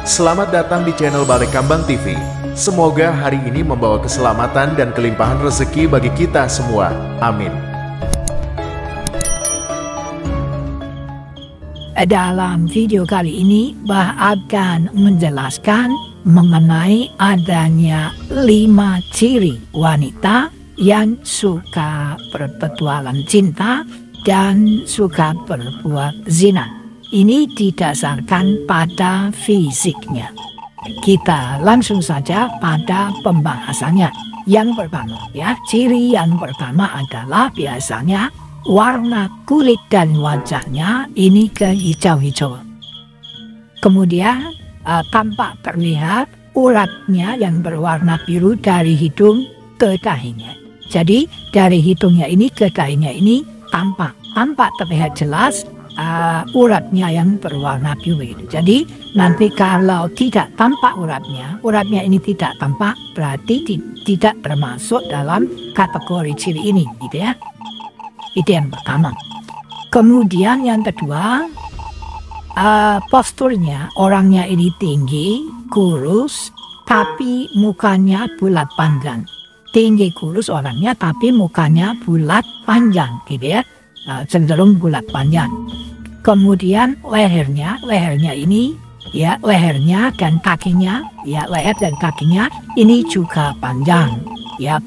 Selamat datang di channel Balai Kambang TV. Semoga hari ini membawa keselamatan dan kelimpahan rezeki bagi kita semua. Amin. Dalam video kali ini, Bah akan menjelaskan mengenai adanya 5 ciri wanita yang suka berpetualang cinta dan suka berbuat zina. Ini didasarkan pada fisiknya. Kita langsung saja pada pembahasannya. Yang pertama, ciri yang pertama adalah biasanya warna kulit dan wajahnya ini kehijau-hijau. Kemudian tampak terlihat uratnya yang berwarna biru dari hidung ke dahinya. Jadi dari hidungnya ini ke dahinya ini tampak terlihat jelas uratnya yang berwarna biru. Jadi nanti kalau tidak tampak uratnya ini tidak tampak, berarti tidak termasuk dalam kategori ciri ini, gitu ya. Itu yang pertama. Kemudian yang kedua, posturnya orangnya ini tinggi, kurus, tapi mukanya bulat panjang. Tinggi kurus orangnya, tapi mukanya bulat panjang, gitu ya. Cenderung bulat panjang. Kemudian lehernya ini lehernya dan kakinya, leher dan kakinya ini juga panjang.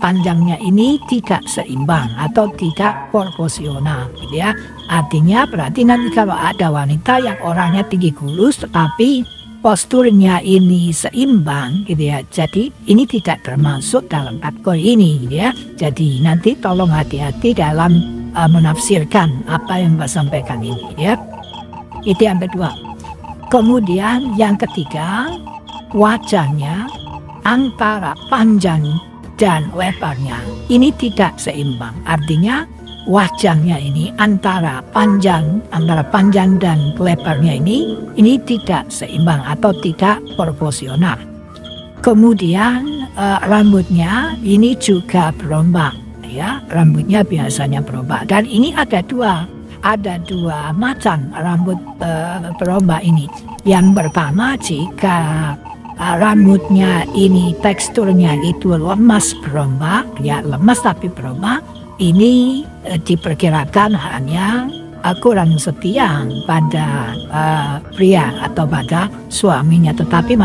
Panjangnya ini tidak seimbang atau tidak proporsional, gitu ya. Artinya berarti nanti kalau ada wanita yang orangnya tinggi kurus tetapi posturnya ini seimbang, gitu ya. Jadi ini tidak termasuk dalam kategori ini, gitu ya. Jadi nanti tolong hati-hati dalam menafsirkan apa yang Mbak sampaikan ini, ya. Itu yang kedua. Kemudian yang ketiga, wajahnya antara panjang dan lebarnya ini tidak seimbang. Artinya wajahnya ini antara panjang dan lebarnya ini tidak seimbang atau tidak proporsional. Kemudian rambutnya ini juga berombak, ya. Rambutnya biasanya berombak, dan ini ada dua macam rambut berombak ini. Yang pertama, jika rambutnya ini teksturnya itu lemas berombak, lemas tapi berombak, ini diperkirakan hanya kurang setia pada pria atau pada suaminya, tetapi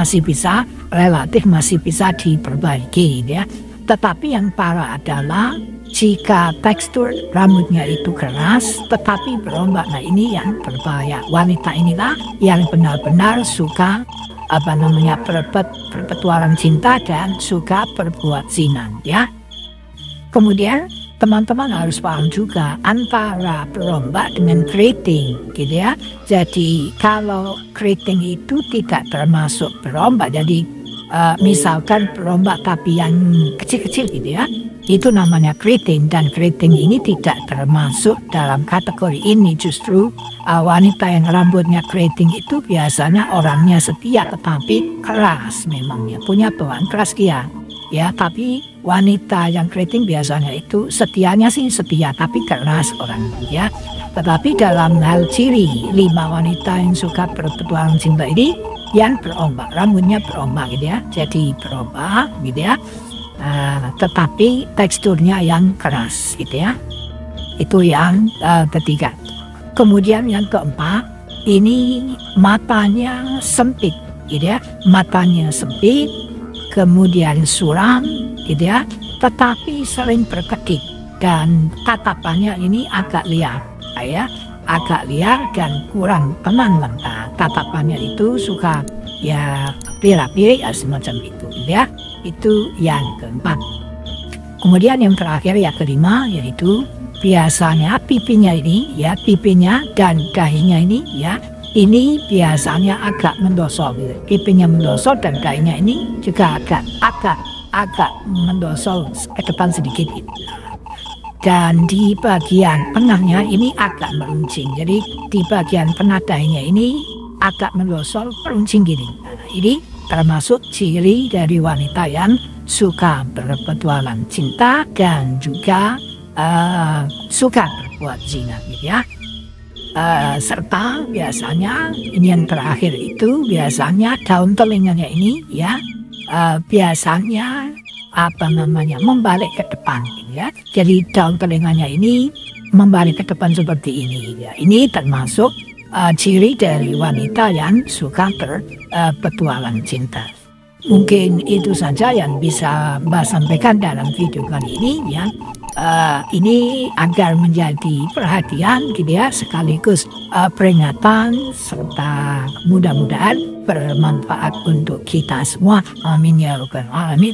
relatif masih bisa diperbaiki, ya. Tetapi yang parah adalah jika tekstur rambutnya itu keras tetapi berombak, nah ini yang berbahaya. Wanita inilah yang benar-benar suka berpetualang cinta dan suka berbuat zina, ya. Kemudian teman-teman harus paham juga antara berombak dengan keriting, gitu ya. Jadi kalau keriting itu tidak termasuk berombak, jadi misalkan berombak tapi yang kecil-kecil, gitu ya, itu namanya keriting, dan keriting ini tidak termasuk dalam kategori ini. Justru wanita yang rambutnya keriting itu biasanya orangnya setia tetapi keras, memangnya punya bawaan keras, ya. Tapi wanita yang keriting biasanya itu setianya sih setia tapi keras orangnya, ya. Tetapi dalam hal ciri 5 wanita yang suka berpetualang cinta ini yang berombak, rambutnya berombak, gitu ya. Jadi berombak, gitu ya. Tetapi teksturnya yang keras, gitu ya. Itu yang ketiga. Kemudian yang keempat, ini matanya sempit, gitu ya. Matanya sempit, kemudian suram, gitu ya. Tetapi sering berkedip dan tatapannya ini agak liar, ya. Agak liar dan kurang tenang. Tatapannya itu suka pilih-pilih semacam itu, ya. Itu yang keempat. Kemudian yang terakhir, yang kelima, yaitu biasanya pipinya dan dahinya ini, ya, ini biasanya agak mendosol, gitu. Pipinya mendosol dan dahinya ini juga agak mendosol ke depan sedikit, gitu. Dan di bagian tengahnya ini agak meruncing. Jadi di bagian tengah dahinya ini agak mendosol, meruncing gini. Ini termasuk ciri dari wanita yang suka berpetualang cinta dan juga suka berbuat zina, gitu ya. serta biasanya ini yang terakhir itu biasanya daun telinganya ini ya biasanya membalik ke depan ya. Jadi daun telinganya ini membalik ke depan seperti ini ya. Ini termasuk ciri dari wanita yang suka berpetualang cinta. Mungkin itu saja yang bisa Mbak sampaikan dalam video kali ini ya. Ini agar menjadi perhatian gitu ya, sekaligus peringatan serta mudah-mudahan bermanfaat untuk kita semua. Amin ya rabbal alamin.